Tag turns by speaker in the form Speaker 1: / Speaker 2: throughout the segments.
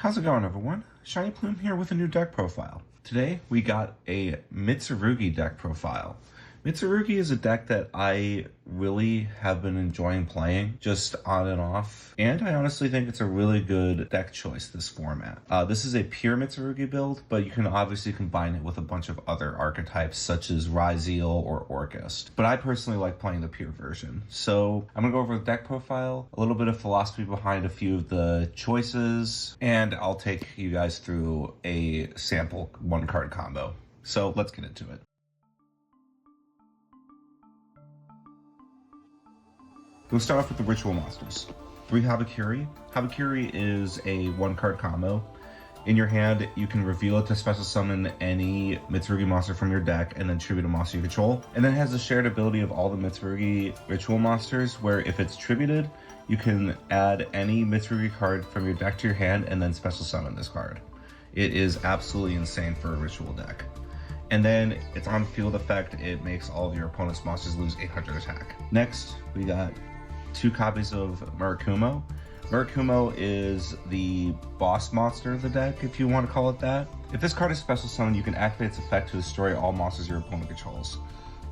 Speaker 1: How's it going, everyone? Shiny Plume here with a new deck profile. Today we got a Mitsurugi deck profile. Mitsurugi is a deck that I really have been enjoying playing, just on and off, and I honestly think it's a really good deck choice, this format. This is a pure Mitsurugi build, but you can obviously combine it with a bunch of other archetypes such as Ryzeal or Orcust. But I personally like playing the pure version. So I'm gonna go over the deck profile, a little bit of philosophy behind a few of the choices, and I'll take you guys through a sample one card combo. So let's get into it. We'll start off with the Ritual Monsters. 3 Habakiri. Habakiri is a 1-card combo. In your hand, you can reveal it to special summon any Mitsurugi monster from your deck and then tribute a monster you control. And then it has the shared ability of all the Mitsurugi Ritual Monsters, where if it's tributed, you can add any Mitsurugi card from your deck to your hand and then special summon this card. It is absolutely insane for a Ritual deck. And then it's on field effect, it makes all of your opponent's monsters lose 800 attack. Next, we got 2 copies of Murakumo. Murakumo is the boss monster of the deck, if you want to call it that. If this card is special summoned, you can activate its effect to destroy all monsters your opponent controls.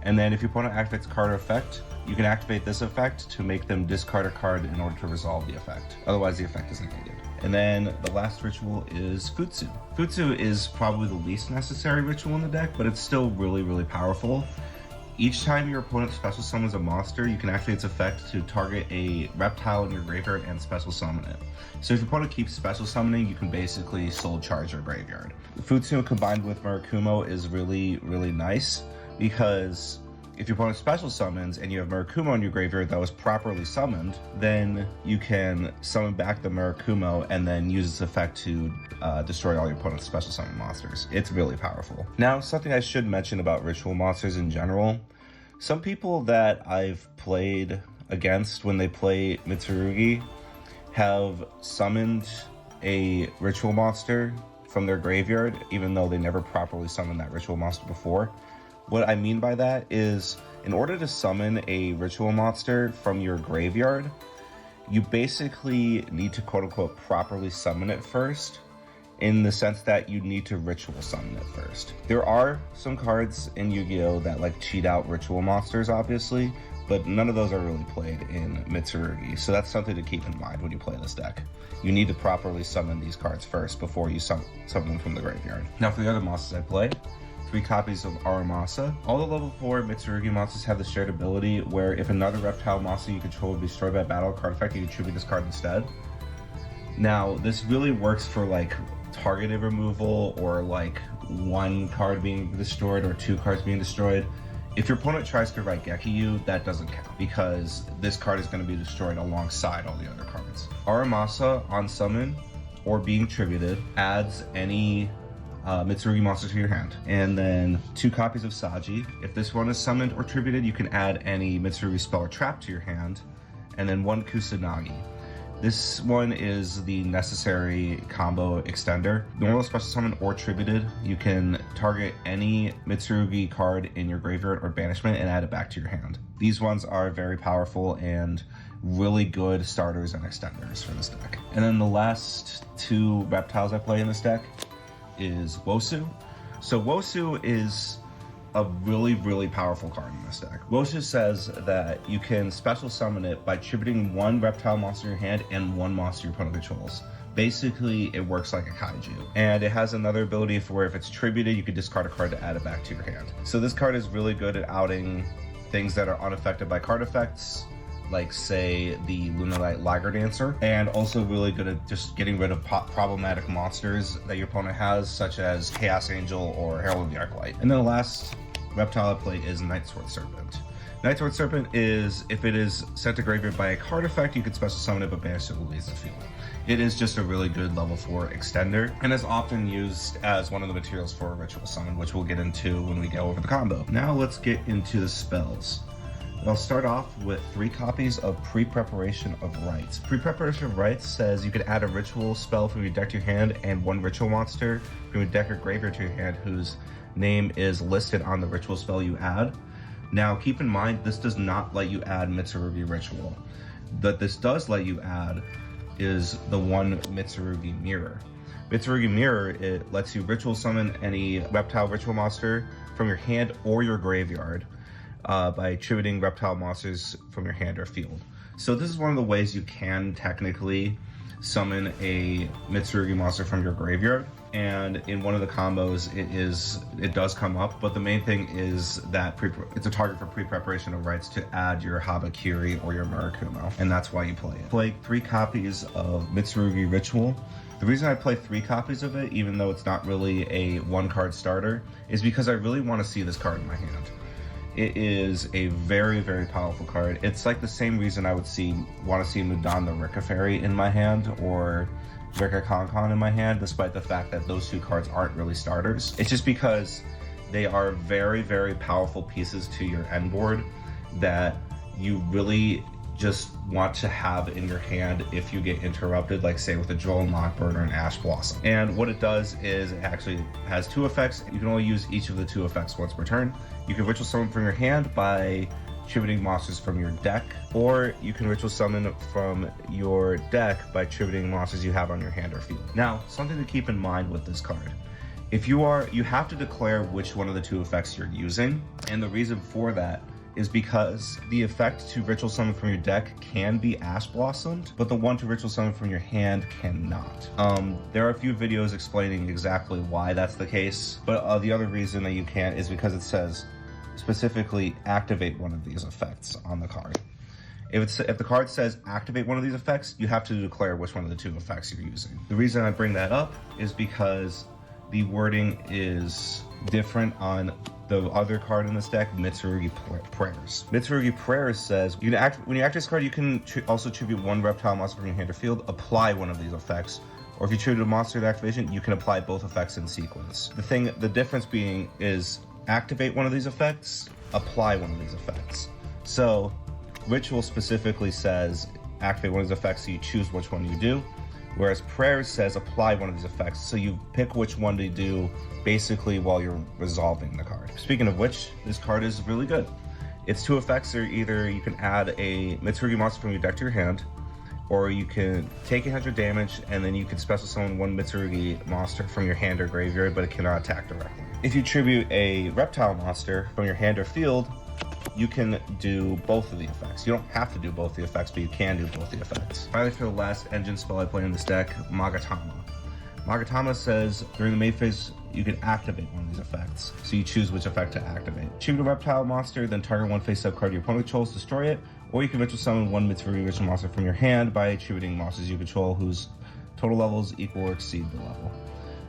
Speaker 1: And then if your opponent activates a card or effect, you can activate this effect to make them discard a card in order to resolve the effect. Otherwise, the effect is negated. And then the last ritual is Futsu. Futsu is probably the least necessary ritual in the deck, but it's still really, really powerful. Each time your opponent special summons a monster, you can activate its effect to target a reptile in your graveyard and special summon it. So if your opponent keeps special summoning, you can basically soul charge your graveyard. Futsu combined with Murakumo is really, really nice, because if your opponent special summons and you have Murakumo in your graveyard that was properly summoned, then you can summon back the Murakumo and then use its effect to destroy all your opponent's special summon monsters. It's really powerful. Now, something I should mention about ritual monsters in general. Some people that I've played against when they play Mitsurugi have summoned a ritual monster from their graveyard, even though they never properly summoned that ritual monster before. What I mean by that is, in order to summon a ritual monster from your graveyard, you basically need to quote-unquote properly summon it first, in the sense that you need to ritual summon it first. There are some cards in Yu-Gi-Oh! That like cheat out ritual monsters, obviously, but none of those are really played in Mitsurugi, so that's something to keep in mind when you play this deck. You need to properly summon these cards first before you summon them from the graveyard. Now for the other monsters I play, 3 copies of Aramasa. All the level 4 Mitsurugi monsters have the shared ability where if another reptile monster you control is destroyed by a battle card effect, you can tribute this card instead. Now, this really works for like targeted removal or like 1 card being destroyed or 2 cards being destroyed. If your opponent tries to Raigeki you, that doesn't count because this card is going to be destroyed alongside all the other cards. Aramasa on summon or being tributed adds any Mitsurugi monster to your hand. And then 2 copies of Saji. If this one is summoned or tributed, you can add any Mitsurugi spell or trap to your hand. And then 1 Kusanagi. This one is the necessary combo extender. Normal special summon or tributed, you can target any Mitsurugi card in your graveyard or banishment and add it back to your hand. These ones are very powerful and really good starters and extenders for this deck. And then the last 2 reptiles I play in this deck is Wosu. So Wosu is a really, really powerful card in this deck. Wosu says that you can special summon it by tributing 1 reptile monster in your hand and 1 monster your opponent controls. Basically, it works like a kaiju. And it has another ability for where if it's tributed, you can discard a card to add it back to your hand. So this card is really good at outing things that are unaffected by card effects, like say the Lunalite Liger Dancer, and also really good at just getting rid of problematic monsters that your opponent has, such as Chaos Angel or Herald of the Arclight. And then the last reptile I play is Night Sword Serpent. Night Sword Serpent is, if it is sent to graveyard by a card effect, you can special summon it but banish it release the field. It is just a really good level 4 extender and is often used as one of the materials for a ritual summon, which we'll get into when we go over the combo. Now let's get into the spells. I'll start off with 3 copies of Pre-Preparation of Rites. Pre-Preparation of Rites says you can add a ritual spell from your deck to your hand and 1 ritual monster from your deck or graveyard to your hand whose name is listed on the ritual spell you add. Now keep in mind, this does not let you add Mitsurugi Ritual. What this does let you add is the 1 Mitsurugi Mirror. Mitsurugi Mirror, it lets you ritual summon any reptile ritual monster from your hand or your graveyard by attributing reptile monsters from your hand or field. So this is one of the ways you can technically summon a Mitsurugi monster from your graveyard, and in one of the combos it does come up, but the main thing is that it's a target for pre-preparation of rights to add your Habakiri or your Murakumo, and that's why you play it. Play 3 copies of Mitsurugi Ritual. The reason I play 3 copies of it, even though it's not really a 1-card starter, is because I really want to see this card in my hand. It is a very, very powerful card. It's like the same reason I would want to see Mudan the Rika Fairy in my hand or Rika Konkon in my hand, despite the fact that those 2 cards aren't really starters. It's just because they are very, very powerful pieces to your end board that you really just want to have in your hand if you get interrupted, like say with a Droll and Lockbird or an Ash Blossom. And what it does is it actually has 2 effects. You can only use each of the 2 effects once per turn. You can ritual summon from your hand by attributing monsters from your deck, or you can ritual summon from your deck by attributing monsters you have on your hand or field. Now, something to keep in mind with this card. You have to declare which one of the 2 effects you're using, and the reason for that is because the effect to ritual summon from your deck can be Ash Blossomed, but the one to ritual summon from your hand cannot. There are a few videos explaining exactly why that's the case, but the other reason that you can't is because it says specifically activate one of these effects on the card. If the card says activate one of these effects, you have to declare which one of the 2 effects you're using. The reason I bring that up is because the wording is different on the other card in this deck, Mitsurugi Prayers. Mitsurugi Prayers says when you activate this card, you can also tribute 1 reptile monster from your hand or field, apply one of these effects. Or if you tribute a monster to activation, you can apply both effects in sequence. The difference being is activate one of these effects, apply one of these effects. So Ritual specifically says activate one of these effects, so you choose which one you do. Whereas Prayers says apply one of these effects, so you pick which one to do basically while you're resolving the card. Speaking of which, this card is really good. Its 2 effects are either you can add a Mitsurugi monster from your deck to your hand, or you can take 100 damage and then you can special summon 1 Mitsurugi monster from your hand or graveyard, but it cannot attack directly. If you tribute a reptile monster from your hand or field, you can do both of the effects. You don't have to do both the effects, but you can do both the effects. Finally, for the last engine spell I play in this deck, Magatama. Magatama says during the main phase, you can activate one of these effects, so you choose which effect to activate. Tribute a reptile monster, then target 1 face-up card your opponent controls, destroy it, or you can ritual summon 1 Mitsurugi ritual monster from your hand by attributing monsters you control whose total levels equal or exceed the level.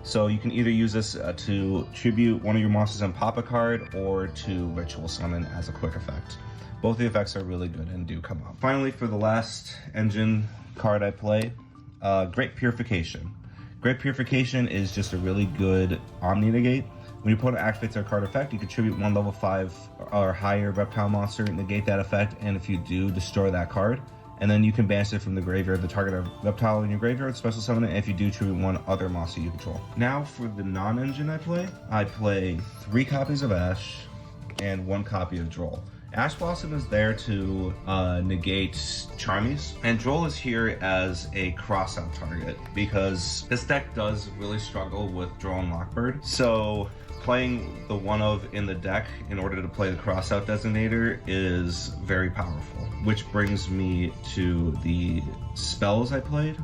Speaker 1: So you can either use this to tribute one of your monsters and pop a card, or to ritual summon as a quick effect. Both the effects are really good and do come up. Finally, for the last engine card I play, Great Purification. Great Purification is just a really good Omni Negate. When your opponent activates their card effect, you contribute 1 level 5 or higher reptile monster, negate that effect, and if you do, destroy that card. And then you can banish it from the graveyard, the target of reptile in your graveyard, special summon it, and if you do, tribute 1 other monster you control. Now for the non-engine I play 3 copies of Ash and 1 copy of Droll. Ash Blossom is there to negate Charmies, and Droll is here as a cross-out target because this deck does really struggle with Droll and Lockbird. So playing the 1 of in the deck in order to play the cross-out designator is very powerful. Which brings me to the spells I played.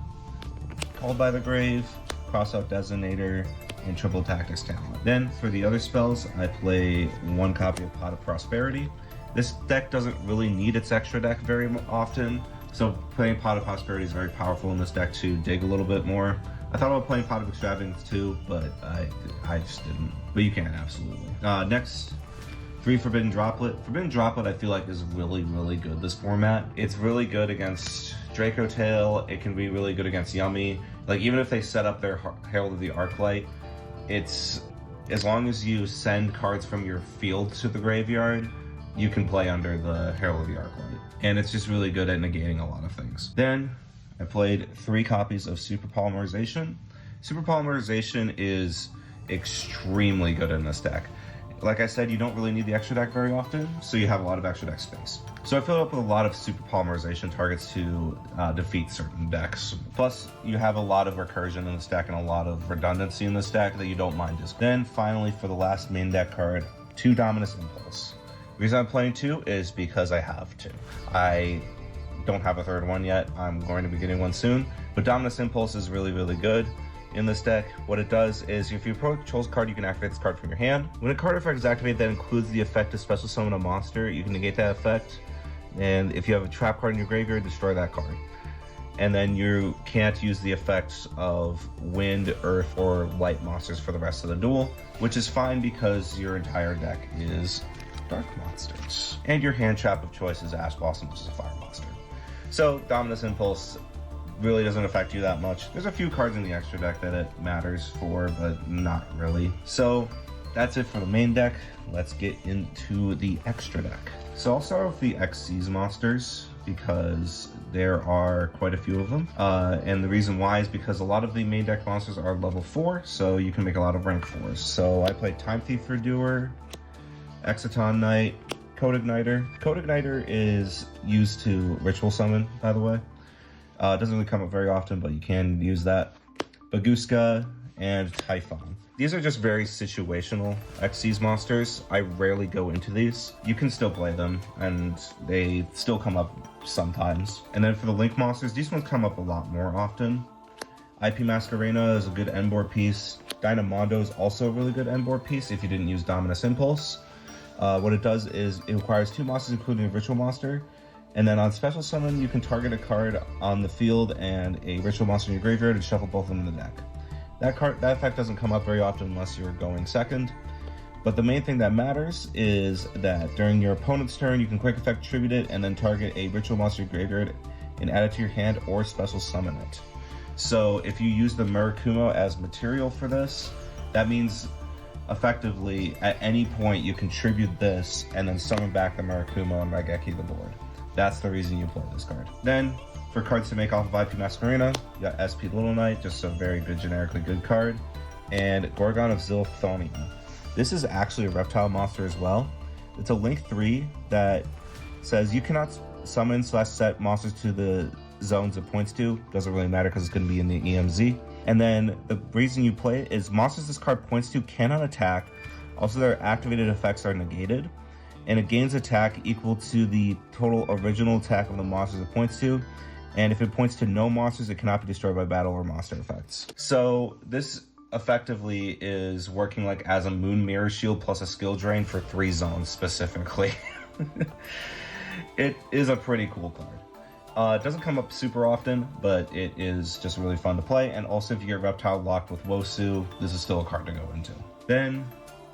Speaker 1: Called by the Grave, cross-out designator, and triple tactics talent. Then for the other spells, I play 1 copy of Pot of Prosperity. This deck doesn't really need its extra deck very often, so playing Pot of Prosperity is very powerful in this deck to dig a little bit more. I thought about playing Pot of Extravagance too, but I just didn't. But you can, absolutely. Next, 3 Forbidden Droplet. Forbidden Droplet I feel like is really, really good this format. It's really good against Draco Tail. It can be really good against Yummy. Like even if they set up their Herald of the Arclight, it's as long as you send cards from your field to the graveyard, you can play under the Herald of the Arclight. And it's just really good at negating a lot of things. Then I played 3 copies of Super Polymerization. Super Polymerization is extremely good in this deck. Like I said, you don't really need the extra deck very often, so you have a lot of extra deck space. So I filled up with a lot of super polymerization targets to defeat certain decks. Plus, you have a lot of recursion in this deck and a lot of redundancy in this deck that you don't mind discarding. Then finally, for the last main deck card, 2 Dominus Impulse. The reason I'm playing 2 is because I have to. I don't have a third one yet. I'm going to be getting one soon, but Dominus Impulse is really, really good. In this deck, what it does is if your opponent controls a card, you can activate this card from your hand. When a card effect is activated that includes the effect to special summon a monster, you can negate that effect. And if you have a trap card in your graveyard, destroy that card. And then you can't use the effects of wind, earth, or light monsters for the rest of the duel, which is fine because your entire deck is dark monsters. And your hand trap of choice is Ash Blossom, which is a fire monster. So Dominus Impulse really doesn't affect you that much. There's a few cards in the extra deck that it matters for, but not really. So that's it for the main deck. Let's get into the extra deck. So I'll start with the Xyz monsters because there are quite a few of them. And the reason why is because a lot of the main deck monsters are level 4, so you can make a lot of rank 4s. So I played Time Thief Redoer, Exciton Knight, Code Igniter. Code Igniter is used to ritual summon, by the way. It doesn't really come up very often, but you can use that. Baguska and Typhon. These are just very situational Xyz monsters. I rarely go into these. You can still play them, and they still come up sometimes. And then for the Link monsters, these ones come up a lot more often. IP Masquerena is a good end board piece. Dynamondo is also a really good end board piece if you didn't use Dominus Impulse. What it does is it requires 2 monsters, including a ritual monster. And then on special summon, you can target a card on the field and a ritual monster in your graveyard and shuffle both of them in the deck. That effect doesn't come up very often unless you're going second. But the main thing that matters is that during your opponent's turn, you can quick effect tribute it and then target a ritual monster in your graveyard and add it to your hand or special summon it. So if you use the Murakumo as material for this, that means effectively at any point you contribute this and then summon back the Murakumo and Raigeki the board. That's the reason you play this card. Then, for cards to make off of IP Masquerena, you got SP Little Knight, just a very good, generically good card, and Gorgon of Zilthonia. This is actually a reptile monster as well. It's a Link 3 that says you cannot summon / set monsters to the zones it points to. Doesn't really matter because it's going to be in the EMZ. And then the reason you play it is monsters this card points to cannot attack. Also, their activated effects are negated. And it gains attack equal to the total original attack of the monsters it points to. And if it points to no monsters, it cannot be destroyed by battle or monster effects. So this effectively is working like as a Moon Mirror Shield plus a skill drain for 3 zones specifically. It is a pretty cool card. It doesn't come up super often, but it is just really fun to play. And also if you get Reptile locked with Wosu, this is still a card to go into. Then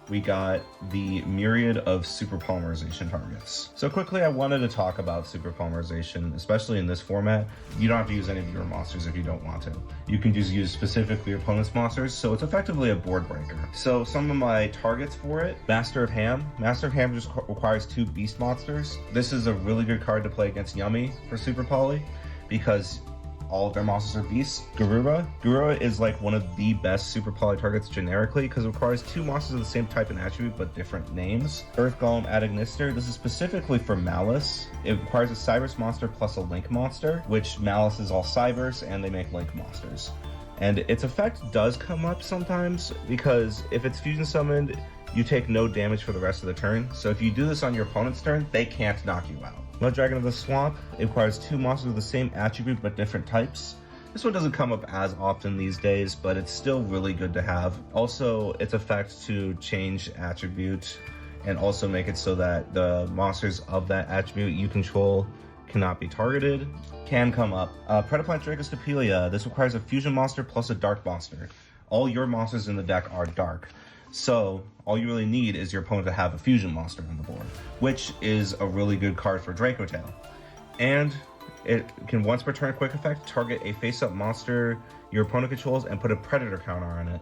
Speaker 1: we got the myriad of super polymerization targets. So quickly, I wanted to talk about super polymerization, especially in this format. You don't have to use any of your monsters if you don't want to. You can just use specifically your opponent's monsters, so it's effectively a board breaker. So some of my targets for it, Master of Ham. Master of Ham just requires 2 beast monsters. This is a really good card to play against Yummy for super poly, because all of their monsters are beasts. Garura. Garura is like one of the best super poly targets generically because it requires 2 monsters of the same type and attribute but different names. Earth Golem Adagnister. This is specifically for Malice. It requires a Cybers monster plus a Link monster, which Malice is all Cybers and they make Link monsters. And its effect does come up sometimes because if it's fusion summoned, you take no damage for the rest of the turn. So if you do this on your opponent's turn, they can't knock you out. Mud Dragon of the Swamp. It requires 2 monsters of the same attribute but different types. This one doesn't come up as often these days, but it's still really good to have. Also, its effect to change attribute and also make it so that the monsters of that attribute you control cannot be targeted can come up. Predaplant Dracostopelia. This requires a fusion monster plus a dark monster. All your monsters in the deck are dark. So all you really need is your opponent to have a fusion monster on the board, which is a really good card for Dracotail. And it can once per turn quick effect target a face-up monster your opponent controls and put a predator counter on it.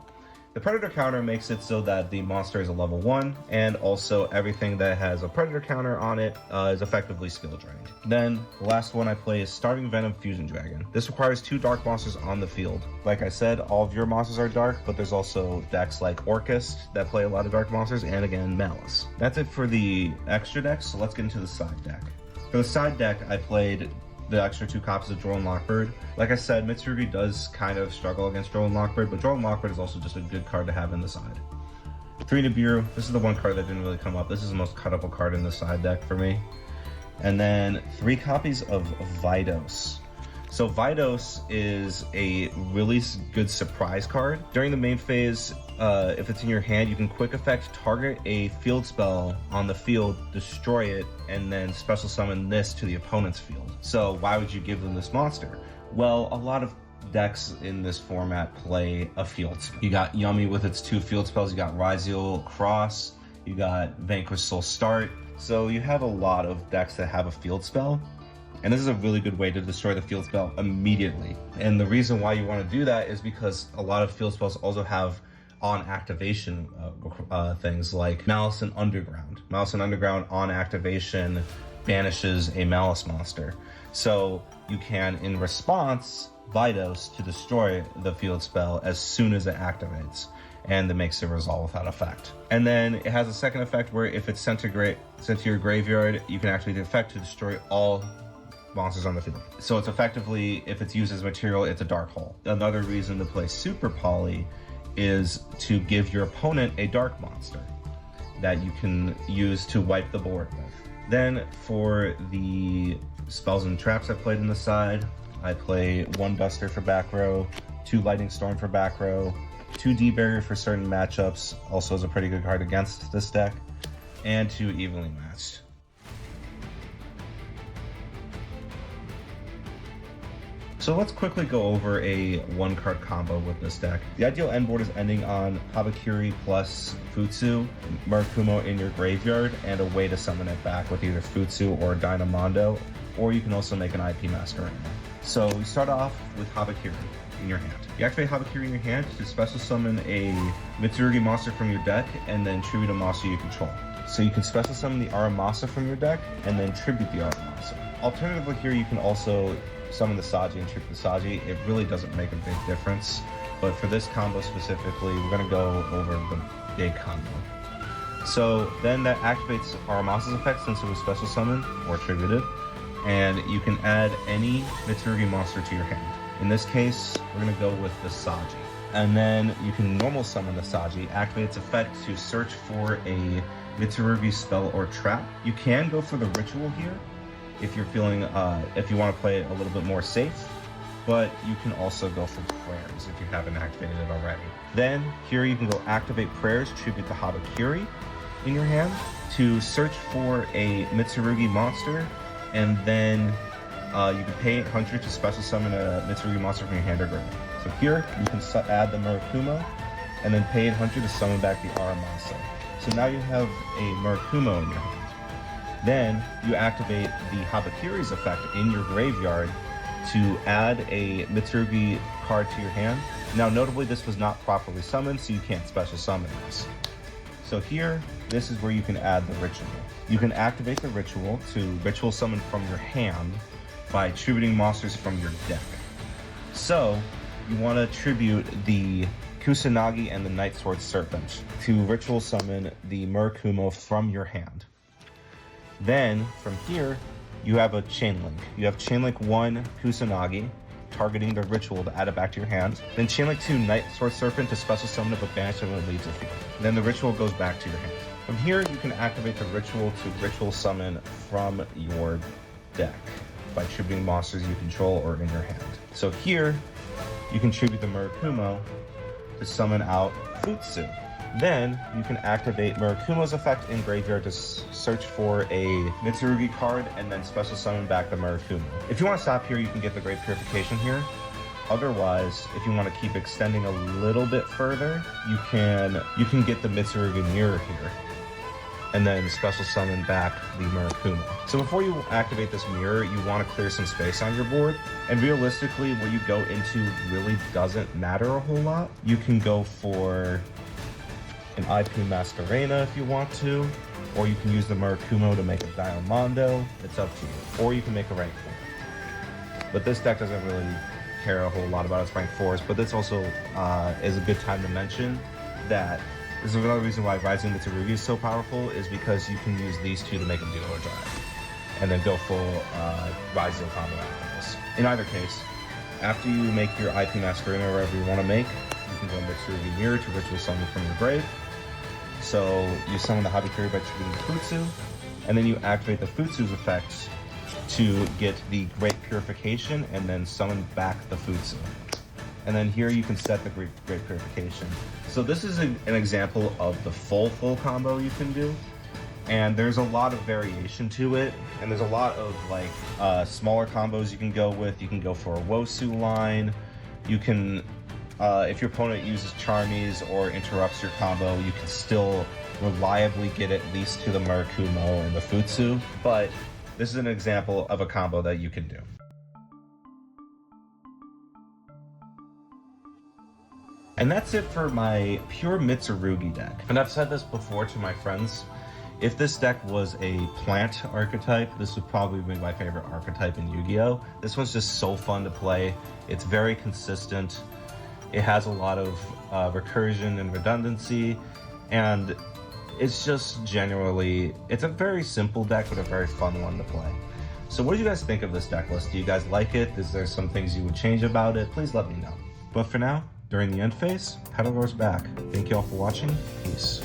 Speaker 1: The Predator counter makes it so that the monster is a level 1, and also everything that has a Predator counter on it is effectively skill drained. Then, the last one I play is Starving Venom Fusion Dragon. This requires 2 dark monsters on the field. Like I said, all of your monsters are dark, but there's also decks like Orcust that play a lot of dark monsters, and again, Malice. That's it for the extra decks, so let's get into the side deck. For the side deck, I played the extra 2 copies of Droll and Lockbird. Like I said, Mitsurugi does kind of struggle against Droll and Lockbird, but Droll and Lockbird is also just a good card to have in the side. 3 Nibiru, this is the one card that didn't really come up. This is the most cuttable card in the side deck for me. And then 3 copies of Vidos. So Vidos is a really good surprise card. During the main phase, if it's in your hand, you can quick effect target a field spell on the field, destroy it, and then special summon this to the opponent's field. So why would you give them this monster? Well, a lot of decks in this format play a field. You got Yummy with its 2 field spells, you got Ryziel Cross, you got Vanquish Soul Start. So you have a lot of decks that have a field spell. And this is a really good way to destroy the field spell immediately. And the reason why you want to do that is because a lot of field spells also have on activation things like Malice and Underground. Malice and Underground on activation banishes a Malice monster. So you can, in response, Vidos to destroy the field spell as soon as it activates, and that makes it resolve without effect. And then it has a second effect where if it's sent to your graveyard, you can activate the effect to destroy all monsters on the field. So it's effectively, if it's used as material, it's a dark hole. Another reason to play Super Poly is to give your opponent a dark monster that you can use to wipe the board with. Then for the spells and traps I played in the side, I play 1 Duster for back row, 2 Lightning Storm for back row, 2 D-Barrier for certain matchups, also is a pretty good card against this deck, and 2 Evenly Matched. So let's quickly go over a 1-card combo with this deck. The ideal end board is ending on Habakiri plus Futsu, Murakumo in your graveyard, and a way to summon it back with either Futsu or Dynamondo, or you can also make an IP Masquerade. So we start off with Habakiri in your hand. You activate Habakiri in your hand to special summon a Mitsurugi monster from your deck, and then tribute a monster you control. So you can special summon the Aramasa from your deck, and then tribute the Aramasa. Alternatively here, you can also summon the Saji and tribute the Saji. It really doesn't make a big difference, but for this combo specifically, we're going to go over the big combo. So then that activates Aramasa's effect since it was special summoned or tributed, and you can add any Mitsurugi monster to your hand. In this case, we're going to go with the Saji. And then you can normal summon the Saji, activate its effect to search for a Mitsurugi spell or trap. You can go for the ritual here if you're feeling, if you want to play it a little bit more safe, but you can also go for prayers if you haven't activated it already. Then here you can go activate prayers, tribute the Habakiri in your hand to search for a Mitsurugi monster, and then you can pay 800 to special summon a Mitsurugi monster from your hand or graveyard. So here you can add the Murakumo, and then pay 800 to summon back the Aramasa. So now you have a Murakumo in your hand. Then you activate the Habakiri's effect in your graveyard to add a Mitsurugi card to your hand. Now notably this was not properly summoned, so you can't special summon this. So here, this is where you can add the ritual. You can activate the ritual to ritual summon from your hand by tributing monsters from your deck. So you want to tribute the Kusanagi and the Night Sword Serpent to ritual summon the Murakumo from your hand. Then, from here, you have a Chain Link. You have Chain Link 1 Kusanagi, targeting the ritual to add it back to your hand. Then Chain Link 2 Night Sword Serpent to special summon it but banish it when it leaves the field. Then the ritual goes back to your hand. From here, you can activate the ritual to ritual summon from your deck by tributing monsters you control or in your hand. So here, you can tribute the Murakumo to summon out Futsu. Then you can activate Murakumo's effect in graveyard to search for a Mitsurugi card and then special summon back the Murakumo. If you want to stop here, you can get the Great Purification here. Otherwise, if you want to keep extending a little bit further, you can get the Mitsurugi Mirror here. and then special summon back the Murakumo. So before you activate this mirror, you want to clear some space on your board, and realistically what you go into really doesn't matter a whole lot. You can go for an IP Masquerena if you want to, or you can use the Murakumo to make a Diamondo. It's up to you. Or you can make a rank 4. But this deck doesn't really care a whole lot about its rank 4s, but this also is a good time to mention that this is another reason why Rising Mitsurugi is so powerful, is because you can use these two to make a duo or drive, and then go full Rising combo after this. In either case, after you make your IP Masquerena or whatever you want to make, you can go Mitsurugi Mirror to ritual summon from your grave. So you summon the Habikiri by triggering the Futsu, and then you activate the Futsu's effects to get the Great Purification and then summon back the Futsu. And then here you can set the Great Purification. So this is an example of the full combo you can do. And there's a lot of variation to it. And there's a lot of like smaller combos you can go with. You can go for a Wosu line. You can, if your opponent uses Charmies or interrupts your combo, you can still reliably get at least to the Murakumo and the Futsu. But this is an example of a combo that you can do. And that's it for my pure Mitsurugi deck. And I've said this before to my friends, if this deck was a plant archetype, this would probably be my favorite archetype in Yu-Gi-Oh! This one's just so fun to play. It's very consistent. It has a lot of recursion and redundancy, and it's just generally, it's a very simple deck, but a very fun one to play. So what do you guys think of this deck list? Do you guys like it? Is there some things you would change about it? Please let me know. But for now, during the end phase, Petal Roar's back. Thank you all for watching. Peace.